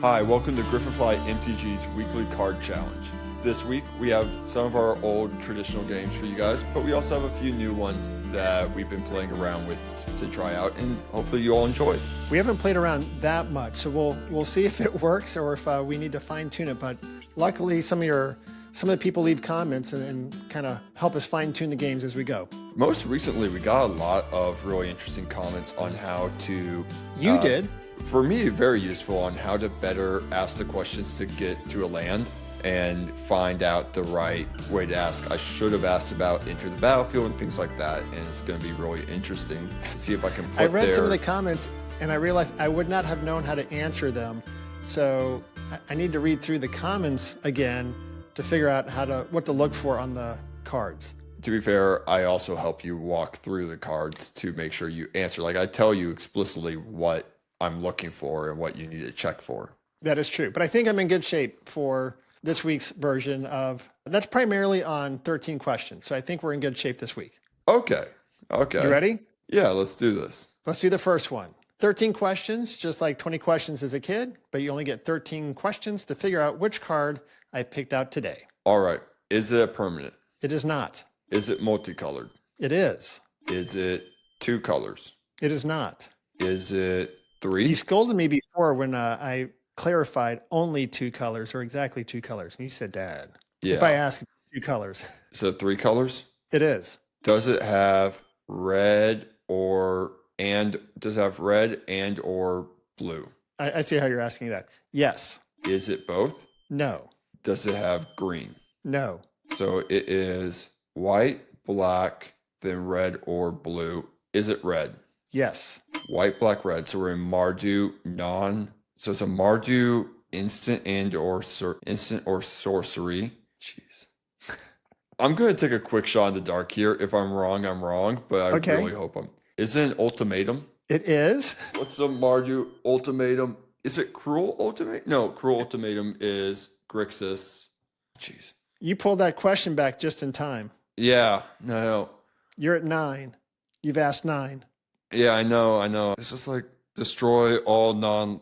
Hi, welcome to Griffin MTG's Weekly Card Challenge. This week, we have some of our old traditional games for you guys, but we also have a few new ones that we've been playing around with to try out, and hopefully you all enjoy. We haven't played around that much, so we'll see if it works or if we need to fine tune it. But luckily, some of the people leave comments and kind of help us fine tune the games as we go. Most recently, we got a lot of really interesting comments on how to. You did. For me, very useful on how to better ask the questions to get through a land and find out the right way to ask. I should have asked about enter the battlefield and things like that, and it's going to be really interesting. See if I can put I read some of the comments, and I realized I would not have known how to answer them. So I need to read through the comments again to figure out what to look for on the cards. To be fair, I also help you walk through the cards to make sure you answer. Like, I tell you explicitly what I'm looking for and what you need to check for. That is true. But I think I'm in good shape for this week's version that's primarily on 13 questions. So I think we're in good shape this week. Okay. You ready? Yeah, let's do this. Let's do the first one. 13 questions, just like 20 questions as a kid, but you only get 13 questions to figure out which card I picked out today. All right. Is it permanent? It is not. Is it multicolored? It is. Is it two colors? It is not. Is it three? You scolded me before when I clarified only two colors or exactly two colors. And you said, Dad, if I ask two colors. So three colors? It is. Does it have red or blue? I see how you're asking that. Yes. Is it both? No. Does it have green? No. So it is white, black, then red or blue. Is it red? Yes. White, black, red. So we're in Mardu so it's a Mardu instant or sorcery. Jeez. I'm going to take a quick shot in the dark here. If I'm wrong, I'm wrong, but I really hope I'm. Is it an ultimatum? It is. What's the Mardu ultimatum? Is it Cruel Ultimatum? No, Cruel Ultimatum is Grixis. Jeez. You pulled that question back just in time. Yeah, no. You're at 9. You've asked 9. Yeah, I know. It's just like destroy all non-land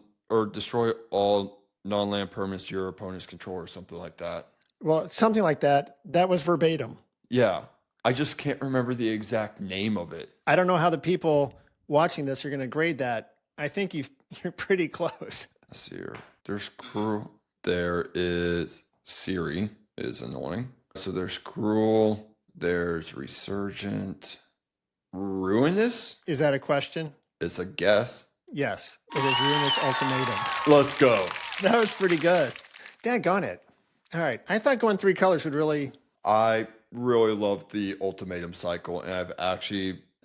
permanents your opponents control or something like that. Well, something like that. That was verbatim. Yeah. I just can't remember the exact name of it. I don't know how the people watching this are going to grade that. I think you're pretty close. Let's see here. There's Cruel. There is Siri is annoying. So there's Cruel. There's Resurgent. Ruinous? Is that a question? It's a guess. Yes, it is Ruinous Ultimatum. Let's go. That was pretty good. Daggone it. All right. I thought going 3 colors would really... I really love the ultimatum cycle, and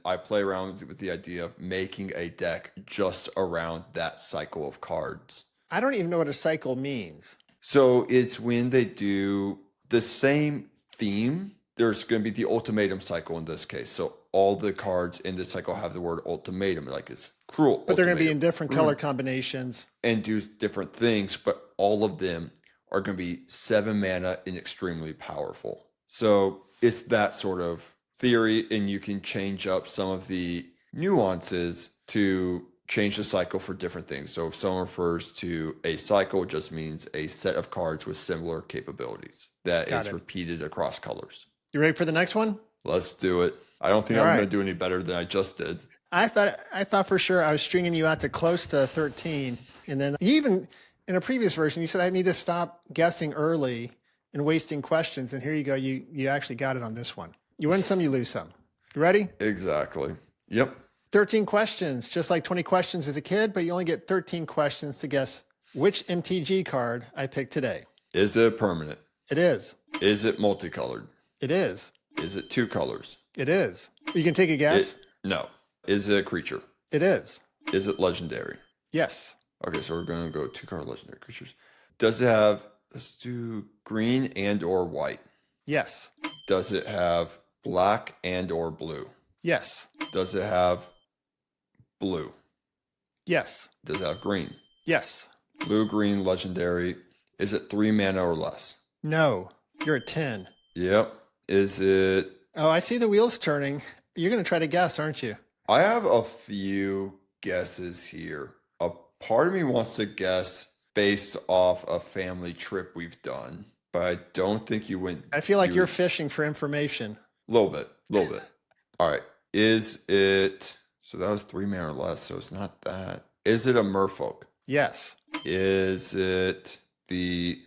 I play around with the idea of making a deck just around that cycle of cards. I don't even know what a cycle means. So it's when they do the same theme. There's going to be the ultimatum cycle in this case. So all the cards in this cycle have the word ultimatum, like it's Cruel. But they're going to be in different color combinations. And do different things, but all of them are going to be 7 mana and extremely powerful. So it's that sort of theory, and you can change up some of the nuances to change the cycle for different things. So if someone refers to a cycle, it just means a set of cards with similar capabilities that is repeated across colors. You ready for the next one? Let's do it. I don't think I'm going to do any better than I just did. I thought for sure I was stringing you out to close to 13. And then even in a previous version, you said I need to stop guessing early and wasting questions. And here you go. You actually got it on this one. You win some, you lose some. You ready? Exactly. Yep. 13 questions, just like 20 questions as a kid, but you only get 13 questions to guess which MTG card I picked today. Is it permanent? It is. Is it multicolored? It is. Is it 2 colors? It is. You can take a guess? No. Is it a creature? It is. Is it legendary? Yes. Okay, so we're going to go 2-card legendary creatures. Does it have, let's do green and or white? Yes. Does it have black and or blue? Yes. Does it have blue? Yes. Does it have green? Yes. Blue, green, legendary. Is it 3 mana or less? No. You're at 10. Yep. Is it... Oh, I see the wheels turning. You're going to try to guess, aren't you? I have a few guesses here. A part of me wants to guess based off a family trip we've done, but I don't think you went. I feel like you're fishing for information. A little bit. All right. Is it, so that was 3 mana or less, so it's not that. Is it a merfolk? Yes. Is it the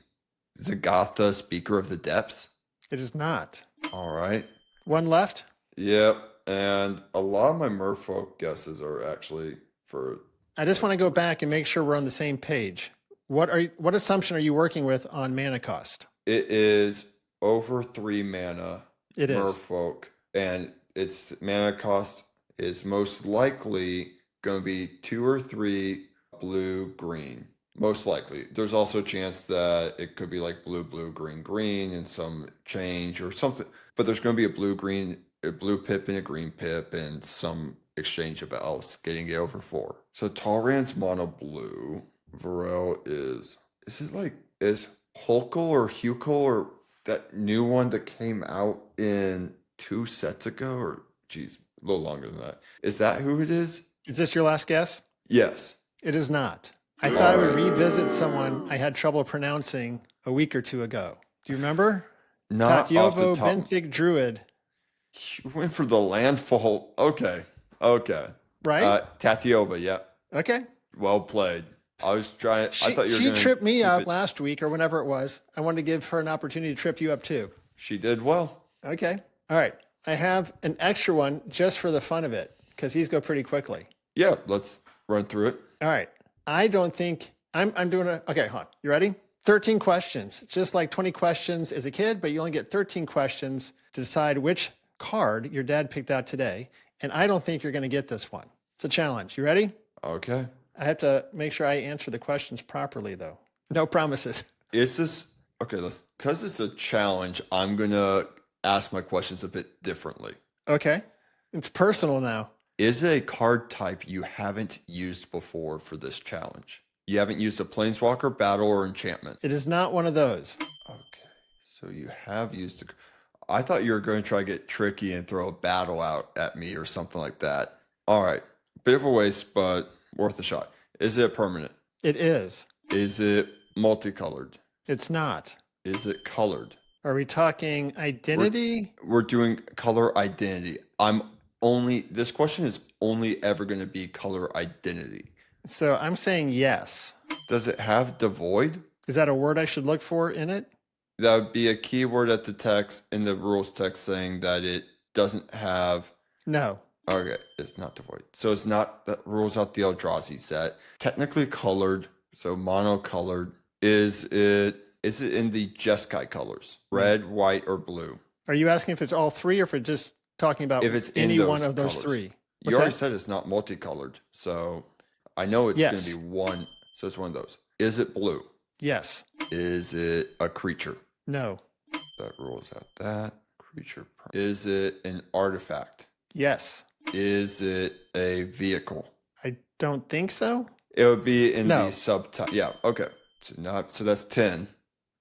Zagatha Speaker of the Depths? It is not. All right. One left? Yep. And a lot of my merfolk guesses are actually for. I just want to go back and make sure we're on the same page. What assumption are you working with on mana cost? It is over 3 mana. It is. Merfolk. And its mana cost is most likely going to be 2 or 3 blue, green. Most likely. There's also a chance that it could be like blue, blue, green, green, and some change or something. But there's going to be a blue, green, a blue pip and a green pip, and some exchange of elves getting it over 4. So Talrand's mono blue. Varel is Hulkle or Hukel or that new one that came out in 2 sets ago, or geez, a little longer than that. Is that who it is? Is this your last guess? Yes. It is not. I thought I would revisit someone I had trouble pronouncing a week or 2 ago. Do you remember? Not off the Tatiovo top. Benthig Druid. You went for the landfall. Okay. Right? Tatiova, yeah. Okay. Well played. I was trying. I thought you were She going to tripped me up last week or whenever it was. I wanted to give her an opportunity to trip you up too. She did well. Okay. All right. I have an extra one just for the fun of it because these go pretty quickly. Yeah, let's run through it. All right. I don't think I'm doing okay, hold on. You ready? 13 questions, just like 20 questions as a kid, but you only get 13 questions to decide which card your dad picked out today. And I don't think you're going to get this one. It's a challenge. You ready? Okay. I have to make sure I answer the questions properly, though. No promises. Is this okay? Because it's a challenge, I'm going to ask my questions a bit differently. Okay. It's personal now. Is it a card type you haven't used before for this challenge? You haven't used a Planeswalker, Battle, or Enchantment? It is not one of those. Okay. So you have used I thought you were going to try to get tricky and throw a Battle out at me or something like that. All right. Bit of a waste, but worth a shot. Is it permanent? It is. Is it multicolored? It's not. Is it colored? Are we talking identity? We're doing color identity. This question is only ever going to be color identity. So I'm saying yes. Does it have devoid? Is that a word I should look for in it? That would be a keyword at the text in the rules text saying that it doesn't have. No. Okay, it's not devoid. So it's not, that rules out the Eldrazi set. Technically colored, so monocolored. Is it in the Jeskai colors? Red, white, or blue? Are you asking if it's all three or if it's just talking about if it's any one of those colors. three? You already said it's not multicolored, so I know it's going to be one. So it's one of those. Is it blue? Yes. Is it a creature? No. That rules out that creature. Is it an artifact? Yes. Is it a vehicle? I don't think so. It would be in the subtype. Yeah. Okay. So that's 10.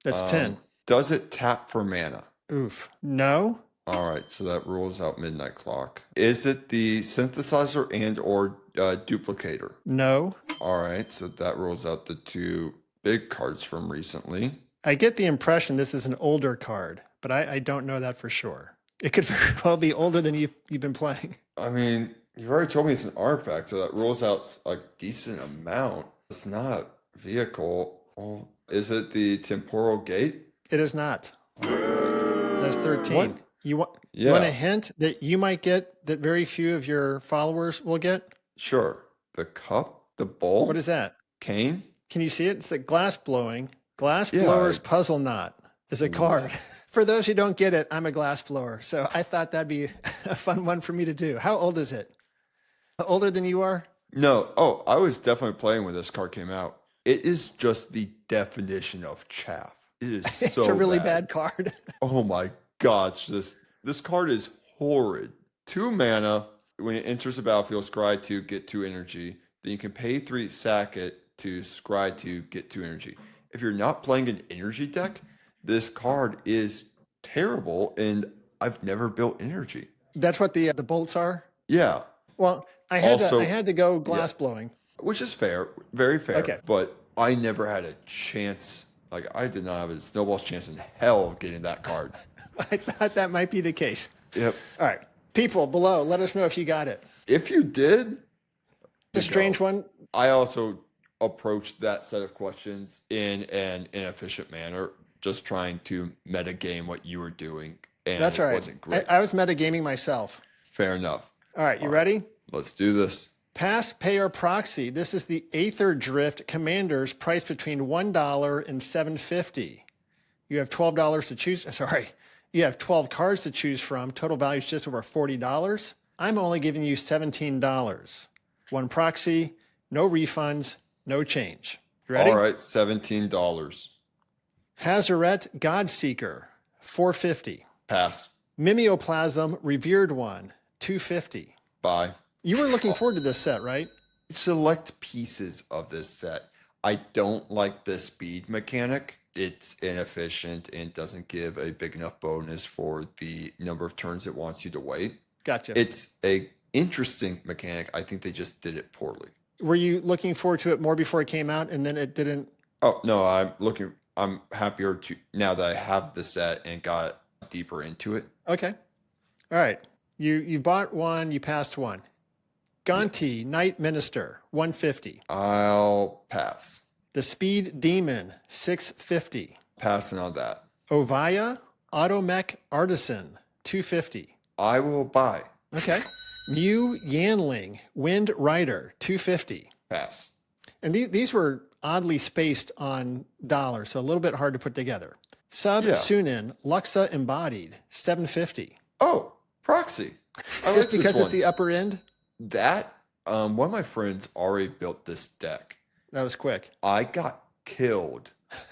That's 10. Does it tap for mana? Oof. No. All right. So that rules out Midnight Clock. Is it the synthesizer and or duplicator? No. All right. So that rules out the 2 big cards from recently. I get the impression this is an older card, but I don't know that for sure. It could very well be older than you've been playing. I mean, you've already told me it's an artifact, so that rules out a decent amount. It's not vehicle. Well, is it the Temporal Gate? It is not. That's 13. What? You want a hint that you might get that very few of your followers will get? Sure. The cup? The bowl? What is that? Cane? Can you see it? It's a glass blowing. Glass blower's puzzle knot is a card. For those who don't get it, I'm a glass blower. So I thought that'd be a fun one for me to do. How old is it? Older than you are? No. Oh, I was definitely playing when this card came out. It is just the definition of chaff. It is so It's a really bad card. Oh my gosh. This card is horrid. 2 mana. When it enters the battlefield, scry 2, get 2 energy. Then you can pay 3, sack it to scry 2, get 2 energy. If you're not playing an energy deck, this card is terrible, and I've never built energy. That's what the bolts are? Yeah. Well, I had to go glass blowing. Which is fair, very fair. Okay. But I never had a chance. Like, I did not have a snowball's chance in hell of getting that card. I thought that might be the case. Yep. All right. People below, let us know if you got it. If you did, It's a strange one. I also approached that set of questions in an inefficient manner, just trying to metagame what you were doing. And That's it right. wasn't great. I was metagaming myself. Fair enough. All right. You ready? Let's do this. Pass, pay, or proxy. This is the Aetherdrift Commanders priced between $1 and $7.50. You have $12 to choose. Sorry. You have 12 cards to choose from. Total value is just over $40. I'm only giving you $17. One proxy, no refunds, no change. You ready? All right, $17. Hazoret Godseeker, $4.50. Pass. Mimeoplasm Revered One, $2.50. Buy. You were looking forward to this set, right? Select pieces of this set. I don't like the speed mechanic. It's inefficient and doesn't give a big enough bonus for the number of turns it wants you to wait. Gotcha. It's a interesting mechanic. I think they just did it poorly. Were you looking forward to it more before it came out and then it didn't? Oh, no, I'm happier to now that I have the set and got deeper into it. Okay. All right. You bought one, you passed one. Gonti, Knight Minister, $1.50. I'll pass. The Speed Demon, $6.50. Passing on that. Ovaya, Automech Artisan, $2.50. I will buy. Okay. Mew Yanling, Wind Rider, $2.50. Pass. And these were oddly spaced on dollars, so a little bit hard to put together. Sub Sunin, Luxa Embodied, $7.50. Oh, Proxy. Just because it's the upper end? That, one of my friends already built this deck. That was quick. I got killed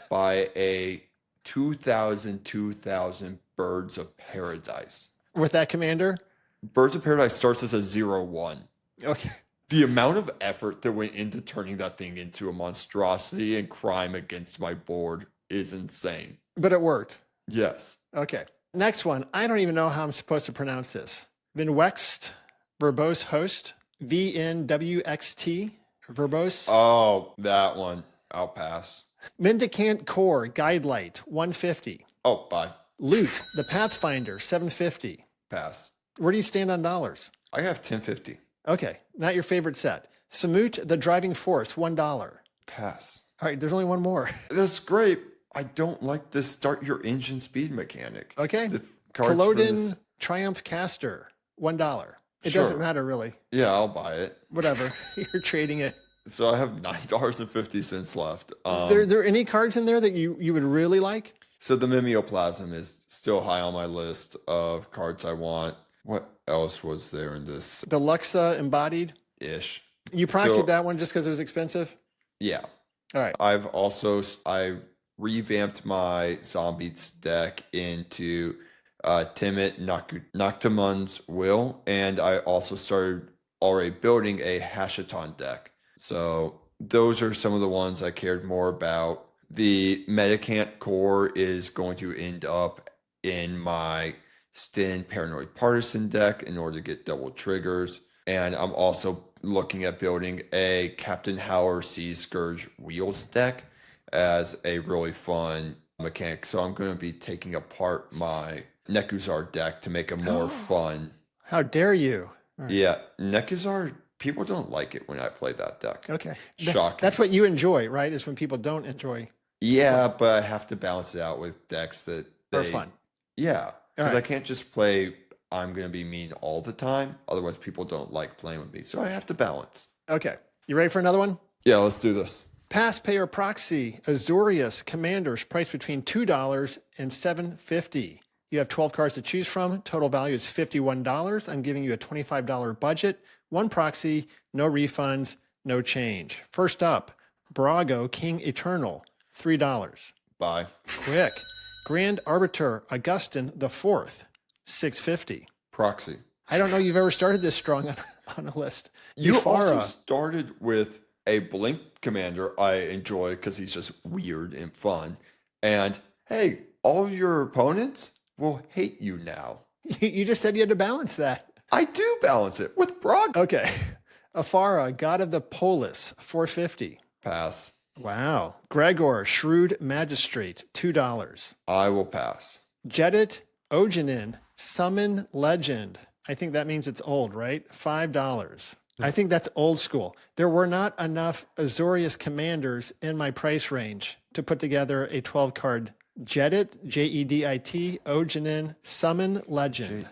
by a 2000 Birds of Paradise. With that commander? Birds of Paradise starts as a 0/1. Okay. The amount of effort that went into turning that thing into a monstrosity and crime against my board is insane. But it worked. Yes. Okay. Next one. I don't even know how I'm supposed to pronounce this. Vinwext, verbose host, VNWXT, verbose. Oh, that one. I'll pass. Mendicant Core, Guidelight, $1.50. Oh, bye. Loot, the Pathfinder, $7.50. Pass. Where do you stand on dollars? I have $10.50. Okay. Not your favorite set. Samut, the Driving Force, $1. Pass. All right. There's only one more. That's great. I don't like the start your engine speed mechanic. Okay. The cards for Culloden Triumph Caster, $1. It Sure. doesn't matter really. Yeah, I'll buy it. Whatever. You're trading it. So I have $9.50 left. There any cards in there that you would really like? So the Mimeoplasm is still high on my list of cards I want. What else was there in this The Luxa Embodied? ish? You proxied that one just because it was expensive? Yeah. All right. I revamped my Zombies deck into Timid Noctimon's Will, and I also started already building a Hashaton deck. So those are some of the ones I cared more about. The Medicant core is going to end up in my Stin Paranoid Partisan deck in order to get double triggers. And I'm also looking at building a Captain Howler Sea Scourge Wheels deck as a really fun mechanic. So I'm going to be taking apart my Nekuzar deck to make it more fun. How dare you? Right. Yeah, Nekuzar, people don't like it when I play that deck. Okay. Shocking. That's what you enjoy, right? Is when people don't enjoy. Yeah, but I have to balance it out with decks that are fun. Yeah, because right. I can't just play I'm going to be mean all the time. Otherwise, people don't like playing with me. So I have to balance. Okay. You ready for another one? Yeah, let's do this. Pass, pay, or proxy. Azorius Commanders priced between $2 and $7.50. You have 12 cards to choose from. Total value is $51. I'm giving you a $25 budget. One proxy, no refunds, no change. First up, Brago King Eternal, $3. Buy. Quick. Grand Arbiter Augustin the Fourth, $6.50. Proxy. I don't know you've ever started this strong on a list. You also started with a Blink commander I enjoy because he's just weird and fun. And hey, all of your opponents will hate you now. You just said you had to balance that. I do balance it with Brago. Okay. Afara, God of the Polis, $4.50. Pass. Wow. Gregor, Shrewd Magistrate, $2. I will pass. Jedit, Ojanin, Summon Legend. I think that means it's old, right? $5. I think that's old school. There were not enough Azorius commanders in my price range to put together a 12 card Jedit, Jedit, Ojanin, Summon Legend.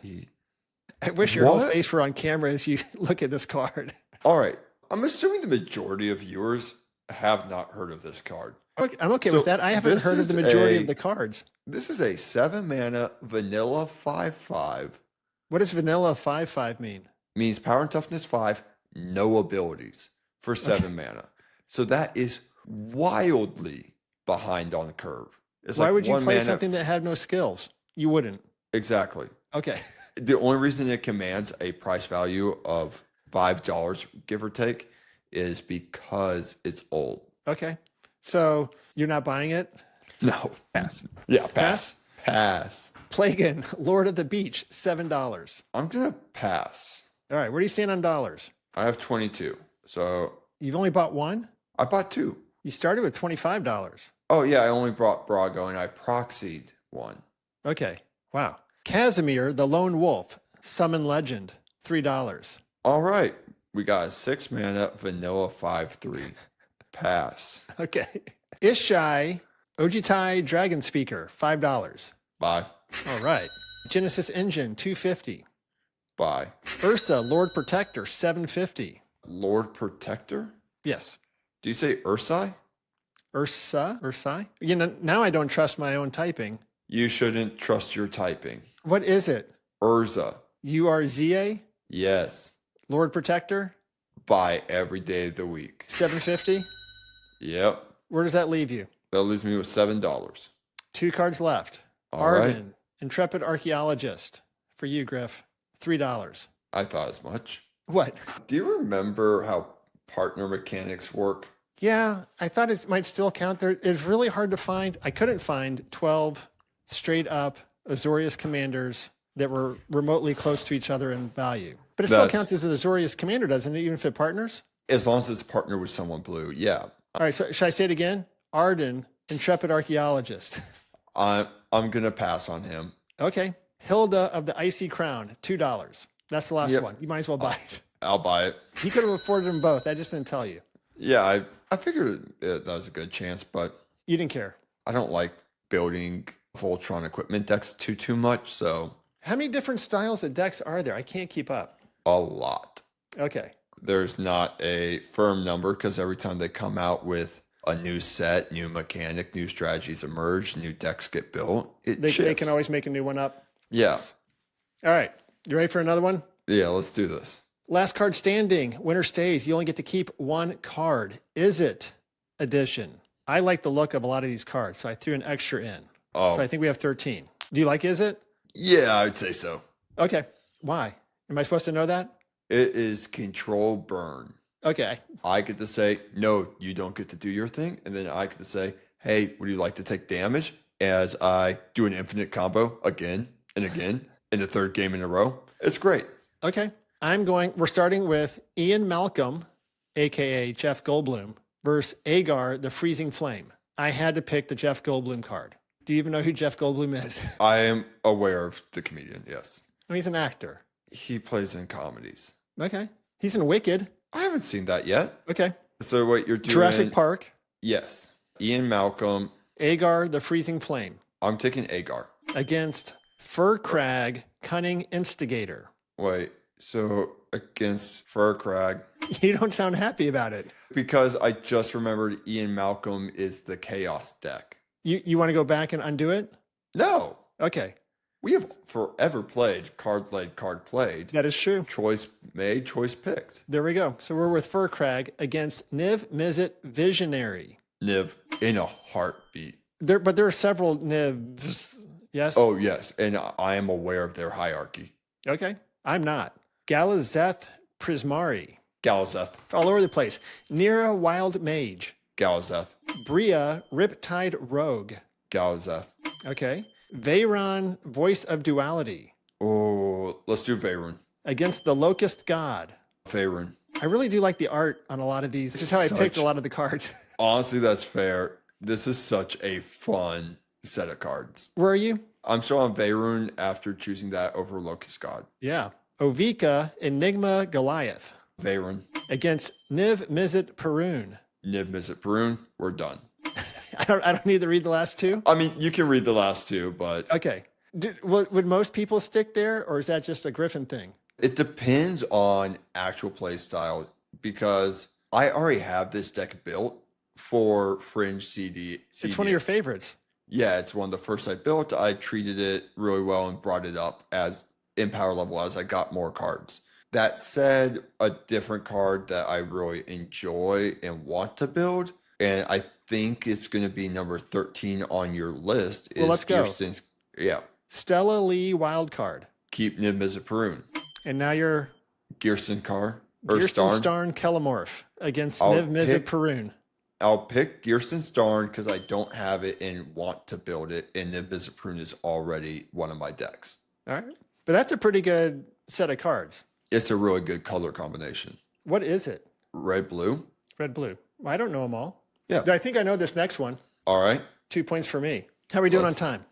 I wish your whole What? face were on camera as you look at this card. All right. I'm assuming the majority of viewers have not heard of this card. Okay, I'm okay So with that. I haven't this heard of the is majority a- of the cards. This is a 7 mana vanilla 5/5. What does vanilla 5/5 mean? Means power and toughness 5, no abilities for 7 mana. So that is wildly behind on the curve. It's Why like would you 1 play mana. something that had no skills? You wouldn't. Exactly. Okay. The only reason it commands a price value of $5, give or take, is because it's old. Okay. So you're not buying it? No. Pass. Yeah, pass. Pass. Plagan, Lord of the Beach, $7. I'm going to pass. All right. Where do you stand on dollars? I have 22. So You've only bought one? I bought 2. You started with $25. Oh, yeah, I only brought Brago and I proxied 1. Okay. Wow. Casimir, the Lone Wolf, Summon Legend, $3. All right. We got a 6 mana vanilla 5/3. Pass. Okay. Ishai, Ojitai Dragon Speaker, $5. Bye. All right. Genesis Engine, $250. Bye. Ursa, Lord Protector, $750. Lord Protector? Yes. Do you say Ursai? Ursai? You know, now I don't trust my own typing. You shouldn't trust your typing. What is it? Urza. Urza? Yes. Lord Protector, Buy every day of the week. $750. Yep. Where does that leave you? That leaves me with $7. 2 cards left. All right. Arden, Intrepid Archaeologist. For you, Griff, $3. I thought as much. What? Do you remember how partner mechanics work? Yeah, I thought it might still count there. It's really hard to find. I couldn't find 12 straight up Azorius commanders that were remotely close to each other in value. But it still counts as an Azorius commander, doesn't it, even if it partners? As long as it's partnered with someone blue, yeah. All right, so should I say it again? Arden, Intrepid Archaeologist. I'm gonna pass on him. Okay. Hilda of the Icy Crown, $2. That's the last Yep. one. You might as well buy it. I'll buy it. He could have afforded them both. I just didn't tell you. Yeah, I figured that was a good chance, but You didn't care. I don't like building Voltron equipment decks too much, so How many different styles of decks are there? I can't keep up. a lot. Okay. There's not a firm number because every time they come out with a new set, new mechanic, new strategies emerge, new decks get built. They shifts. can always make a new one up. Yeah. All right. You ready for another one? Yeah, let's do this. Last card standing. Winner stays. You only get to keep 1 card. Izzet edition. I like the look of a lot of these cards, so I threw an extra in. Oh, So I think we have 13. Do you like Izzet? yeah, I would say so. Okay. Why? Am I supposed to know that? It is control burn. Okay. I get to say, no, you don't get to do your thing. And then I get to say, hey, would you like to take damage? As I do an infinite combo again and again in the 3rd game in a row. It's great. Okay. We're starting with Ian Malcolm, aka Jeff Goldblum, versus Agar, the Freezing Flame. I had to pick the Jeff Goldblum card. Do you even know who Jeff Goldblum is? I am aware of the comedian, yes. I mean, he's an actor. He plays in comedies. Okay. He's in Wicked. I haven't seen that yet. Okay. So what you're doing? Jurassic Park. Yes. Ian Malcolm. Agar, the Freezing Flame. I'm taking Agar. Against Fur Crag, Cunning Instigator. Wait. So against Furcrag, You don't sound happy about it. because I just remembered Ian Malcolm is the Chaos deck. You want to go back and undo it? No. Okay. We have forever played card played. That is true. Choice made, choice picked. There we go. So we're with Fur Crag against Niv Mizzet Visionary. Niv in a heartbeat. But there are several Nivs. Yes? Oh, yes. And I am aware of their hierarchy. Okay. I'm not. Galazeth Prismari. Galazeth. All over the place. Nira Wild Mage. Galazeth. Bria Riptide Rogue. Galazeth. Okay. Veyron Voice of Duality. Oh, let's do Faerun. Against the Locust God. Faerun. I really do like the art on a lot of these, which is how I picked a lot of the cards. Honestly, that's fair. This is such a fun set of cards. Where are you? I'm still on Veyron after choosing that over Locust God. Yeah. Ovika, Enigma, Goliath. Veyron. Against Niv Mizzet Perun. Niv Mizzet Perun. We're done. I don't need to read the last two. I mean, you can read the last two, but okay. Would most people stick there, or is that just a Griffin thing? It depends on actual play style, because I already have this deck built for Fringe CD. It's one of your favorites. Yeah, it's one of the first I built. I treated it really well and brought it up as in power level as I got more cards. That said, a different card that I really enjoy and want to build, and I think it's going to be number 13 on your list, is let's go. Yeah. Stella Lee Wildcard. Keep Niv Mizzet Perun. And now you're Gearston Carr. Gearston Starn Kelemorph against Niv Mizzet Perun. I'll pick Gearston Starn because I don't have it and want to build it, and Niv Mizzet Perun is already one of my decks. All right. But that's a pretty good set of cards. It's a really good color combination. What is it? Red, blue. Red, blue. I don't know them all. Yeah. I think I know this next one. All right. 2 points for me. How are we doing on time?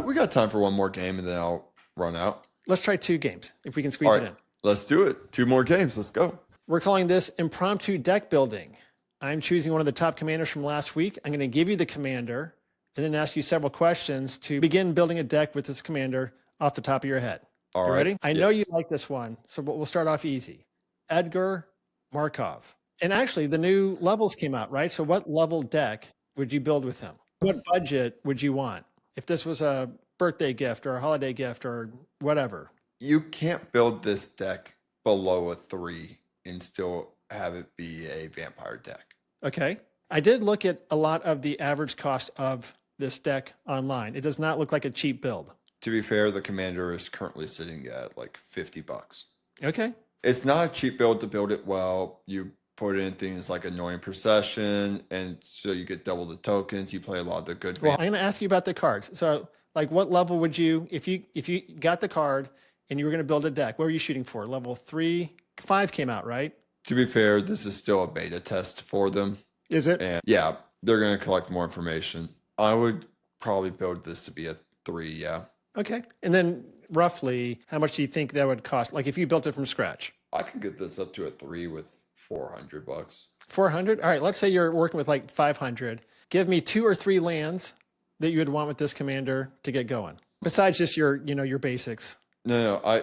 We got time for one more game, and then I'll run out. Let's try 2 games if we can squeeze it in. Let's do it. 2 more games. Let's go. We're calling this Impromptu Deck Building. I'm choosing one of the top commanders from last week. I'm going to give you the commander and then ask you several questions to begin building a deck with this commander off the top of your head. All right. Ready? I know you like this one, so we'll start off easy. Edgar, Markov. And actually, the new levels came out, right? So what level deck would you build with him? What budget would you want? If this was a birthday gift or a holiday gift or whatever. You can't build this deck below a 3 and still have it be a vampire deck. Okay. I did look at a lot of the average cost of this deck online. It does not look like a cheap build. To be fair, the commander is currently sitting at like $50. Okay. It's not a cheap build to build it well. You put in things like annoying procession, and so you get double the tokens. You play a lot of the good. Well, I'm going to ask you about the cards. So, like, what level would you, if you got the card and you were going to build a deck, what were you shooting for? Level 3, 5 came out, right? To be fair, this is still a beta test for them. Is it? And yeah, they're going to collect more information. I would probably build this to be a 3. Yeah. Okay. And then roughly, how much do you think that would cost? Like if you built it from scratch? I could get this up to a 3 with $400. 400? All right. Let's say you're working with like 500. Give me 2 or 3 lands that you would want with this commander to get going. Besides just your basics. No.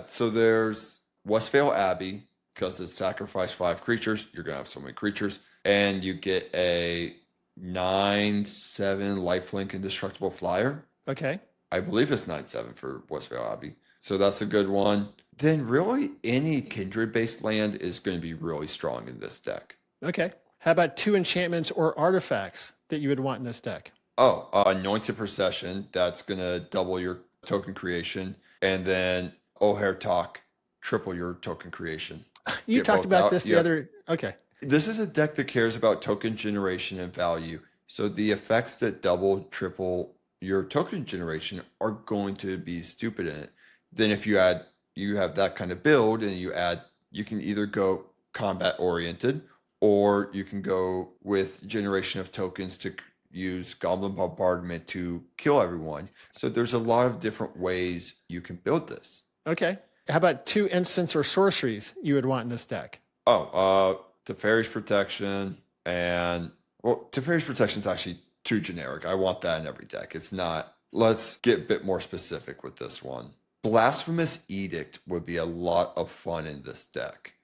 So there's Westvale Abbey, because it's sacrifice 5 creatures. You're going to have so many creatures. And you get a 9/7 lifelink indestructible flyer. Okay. I believe it's 9/7 for Westvale Abbey. So that's a good one. Then really any kindred-based land is going to be really strong in this deck. Okay. How about 2 enchantments or artifacts that you would want in this deck? Oh, Anointed Procession. That's going to double your token creation. And then O'Hare Talk, triple your token creation. You talked about this the other... Okay. This is a deck that cares about token generation and value. So the effects that double, triple your token generation are going to be stupid in it. Then if you have that kind of build and you can either go combat oriented, or you can go with generation of tokens to use Goblin Bombardment to kill everyone. So there's a lot of different ways you can build this. Okay. How about 2 instants or sorceries you would want in this deck? Teferi's Protection and... Well, Teferi's Protection is actually too generic. I want that in every deck. It's not... Let's get a bit more specific with this one. Blasphemous Edict would be a lot of fun in this deck.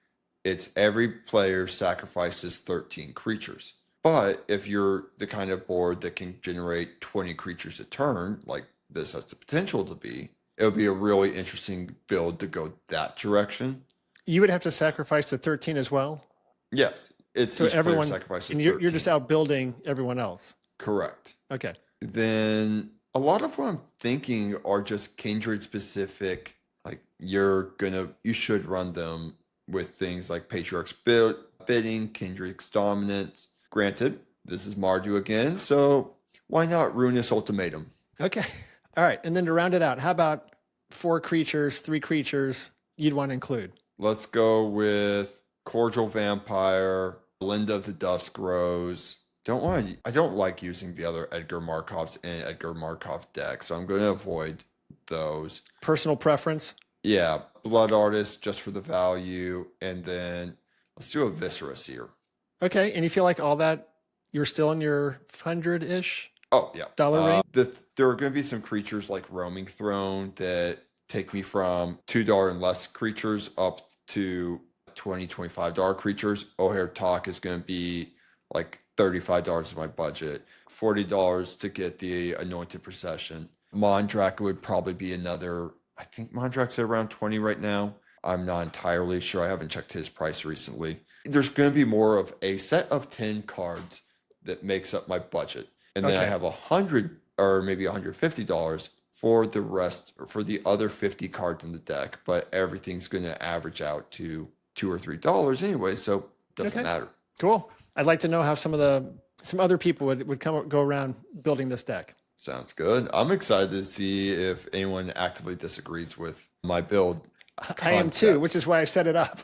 It's every player sacrifices 13 creatures. But if you're the kind of board that can generate 20 creatures a turn, like this has the potential to be, it would be a really interesting build to go that direction. You would have to sacrifice the 13 as well? Yes. It's so each everyone player sacrifices and 13. You're just outbuilding everyone else. Correct. Okay. Then a lot of what I'm thinking are just kindred specific. Like you should run them with things like Patriarch's Bidding, Kindred's Dominance. Granted, this is Mardu again, so why not Ruinous Ultimatum? Okay. All right. And then to round it out, how about 4 creatures, 3 creatures you'd want to include? Let's go with Cordial Vampire, Linda of the Dusk Rose. I don't like using the other Edgar Markovs in Edgar Markov deck, so I'm going to avoid those. Personal preference? Yeah, Blood Artist just for the value, and then let's do a Viscera Seer. Okay, and you feel like all that, you're still in your 100-ish Oh, yeah. dollar range? There are going to be some creatures like Roaming Throne that take me from $2 and less creatures up to $20, $25 creatures. O'Hare Talk is going to be like $35 of my budget, $40 to get the Anointed Procession. Mondrak would probably be another, I think Mondrak's at around 20 right now. I'm not entirely sure. I haven't checked his price recently. There's going to be more of a set of 10 cards that makes up my budget. And then I have $100 or maybe $150 for the rest, or for the other 50 cards in the deck. But everything's going to average out to $2 or $3 anyway, so it doesn't matter. Cool. I'd like to know how some other people would go around building this deck. Sounds good. I'm excited to see if anyone actively disagrees with my build. I am too, which is why I set it up.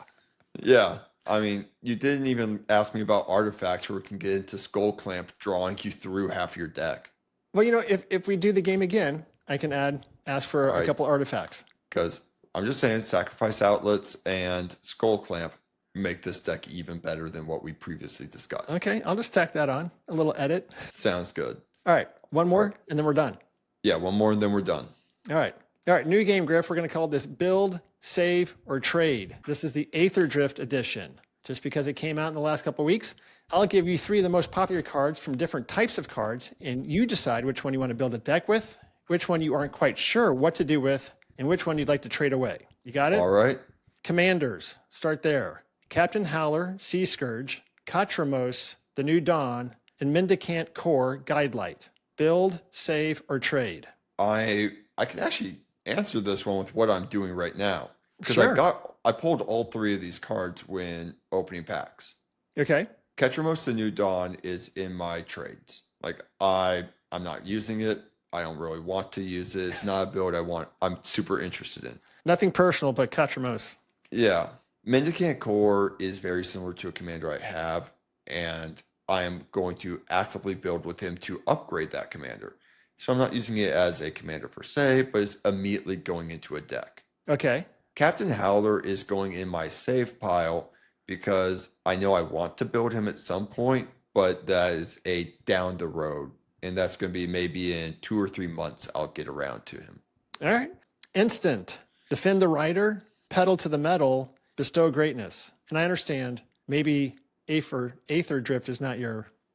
Yeah. I mean, you didn't even ask me about artifacts where we can get into Skull Clamp drawing you through half your deck. Well, if we do the game again, I can ask for a couple artifacts. Because I'm just saying, Sacrifice Outlets and Skull Clamp make this deck even better than what we previously discussed. Okay, I'll just tack that on. A little edit. Sounds good. All right, one more, and then we're done. Yeah, one more, and then we're done. All right, new game, Griff. We're going to call this Build, Save, or Trade. This is the Aetherdrift edition. Just because it came out in the last couple of weeks, I'll give you 3 of the most popular cards from different types of cards, and you decide which one you want to build a deck with, which one you aren't quite sure what to do with, and which one you'd like to trade away. You got it? All right. Commanders, start there. Captain Howler, Sea Scourge, Katramos, The New Dawn, and Mendicant Core, Guidelight. Build, save, or trade? I can actually answer this one with what I'm doing right now. Because Sure. I pulled all 3 of these cards when opening packs. Okay. Ketramos the New Dawn is in my trades. Like I'm not using it. I don't really want to use it. It's not a build I'm super interested in. Nothing personal, but Katramos. Yeah. Mendicant Core is very similar to a commander I have, and I am going to actively build with him to upgrade that commander. So I'm not using it as a commander per se, but it's immediately going into a deck. Okay. Captain Howler is going in my save pile because I know I want to build him at some point, but that is a down the road. And that's going to be maybe in 2 or 3 months I'll get around to him. All right. Instant. Defend the Rider, Pedal to the Metal, Bestow Greatness. And I understand maybe Aetherdrift is not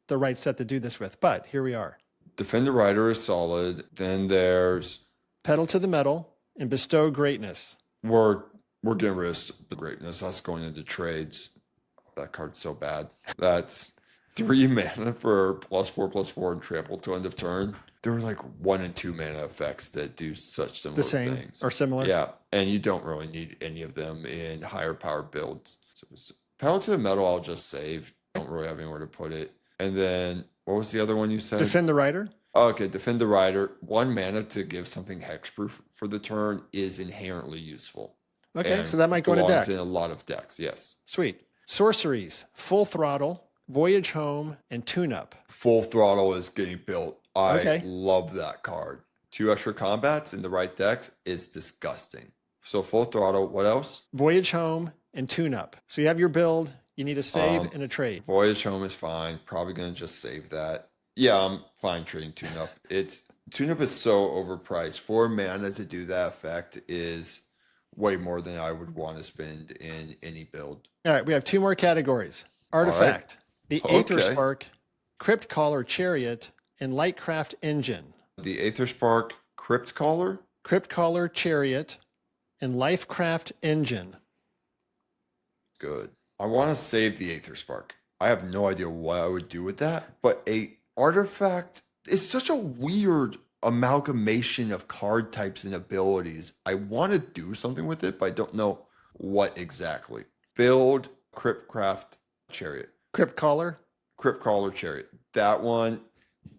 the right set to do this with, but here we are. Defend the Rider is solid. Then there's Pedal to the Metal and Bestow Greatness. We're getting rid of greatness. That's going into trades. That card's so bad. That's 3 mana for +4/+4 and trample to end of turn. There are like 1 and 2 mana effects that do such similar The same things. or similar? Yeah, and you don't really need any of them in higher power builds. So Pedal to the Metal, I'll just save. Don't really have anywhere to put it. And then what was the other one you said? Defend the Rider. Okay, Defend the Rider. 1 mana to give something hexproof for the turn is inherently useful. Okay, And so that might go in a belongs deck. in a lot of decks, yes. Sweet. Sorceries, Full Throttle, Voyage Home, and Tune Up. Full Throttle is getting built. I Okay. love that card. 2 extra combats in the right decks is disgusting. So Full Throttle, what else? Voyage Home and Tune Up. So you have your build, you need a save and a trade. Voyage Home is fine. Probably going to just save that. Yeah, I'm fine trading Tune Up. Tune Up is so overpriced. 4 mana to do that effect is way more than I would want to spend in any build. All right, we have 2 more categories. Artifact, the Aether Okay. Spark, Crypt Caller Chariot, and Lightcraft Engine. The Aether Spark Crypt Caller. Crypt Caller Chariot and Lifecraft Engine. Good. I want to save the Aether Spark. I have no idea what I would do with that, but a artifact is such a weird amalgamation of card types and abilities. I want to do something with it, but I don't know what exactly. Build Cryptcraft Chariot. Crypt Caller. Crypt Crawler Chariot. That one,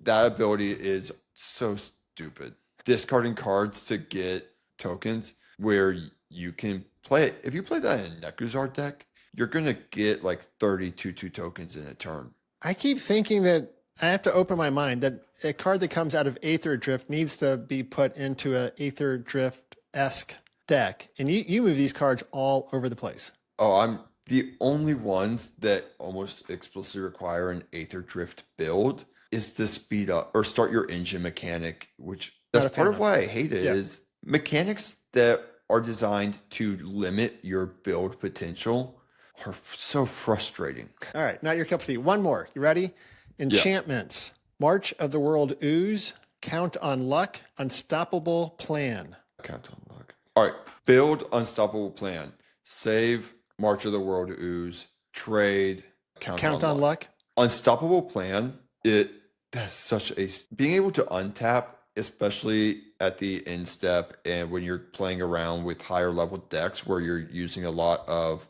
that ability is so stupid. Discarding cards to get tokens where you can play it. If you play that in a Nekuzar deck, you're going to get like 32 tokens in a turn. I keep thinking that I have to open my mind that a card that comes out of Aetherdrift needs to be put into a Aetherdrift-esque deck. And you move these cards all over the place. Oh, I'm the only ones that almost explicitly require an Aetherdrift build is the speed up or start your engine mechanic, which that's part of why I hate it is mechanics that are designed to limit your build potential are so frustrating. All right, not your cup of tea. One more. You ready? Enchantments. March of the World Ooze. Count on Luck. Unstoppable Plan. Count on Luck. All right. Build Unstoppable Plan. Save March of the World Ooze. Trade. Count on Luck. Unstoppable Plan. That's such a being able to untap, especially at the end step and when you're playing around with higher level decks where you're using a lot of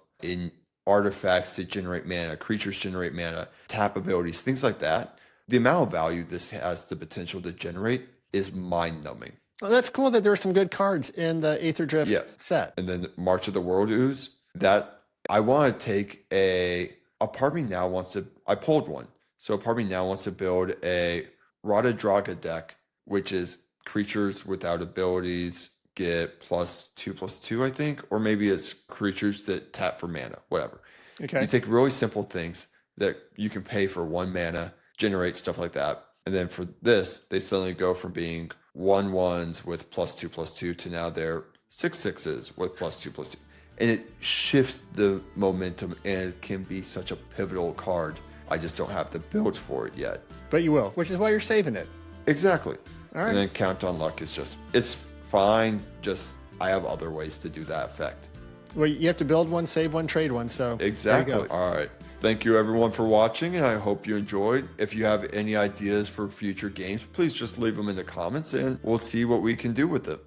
artifacts to generate mana, creatures generate mana, tap abilities, things like that. The amount of value this has the potential to generate is mind-numbing. Well, that's cool that there are some good cards in the Aetherdrift set. And then March of the World Ooze, that I want to take a part of me now wants to, I pulled one. So a part of me now wants to build a Rada Draga deck, which is creatures without abilities get +2/+2, I think, or maybe it's creatures that tap for mana, whatever. Okay. You take really simple things that you can pay for 1 mana, generate stuff like that. And then for this, they suddenly go from being 1/1s with +2/+2 to now they're 6/6s with +2/+2. And it shifts the momentum and it can be such a pivotal card. I just don't have the build for it yet. But you will, which is why you're saving it. Exactly. All right. And then Count on Luck is it's fine. Just I have other ways to do that effect. Well, you have to build one, save one, trade one. So exactly. There you go. All right. Thank you everyone for watching, and I hope you enjoyed. If you have any ideas for future games, please just leave them in the comments, and we'll see what we can do with it.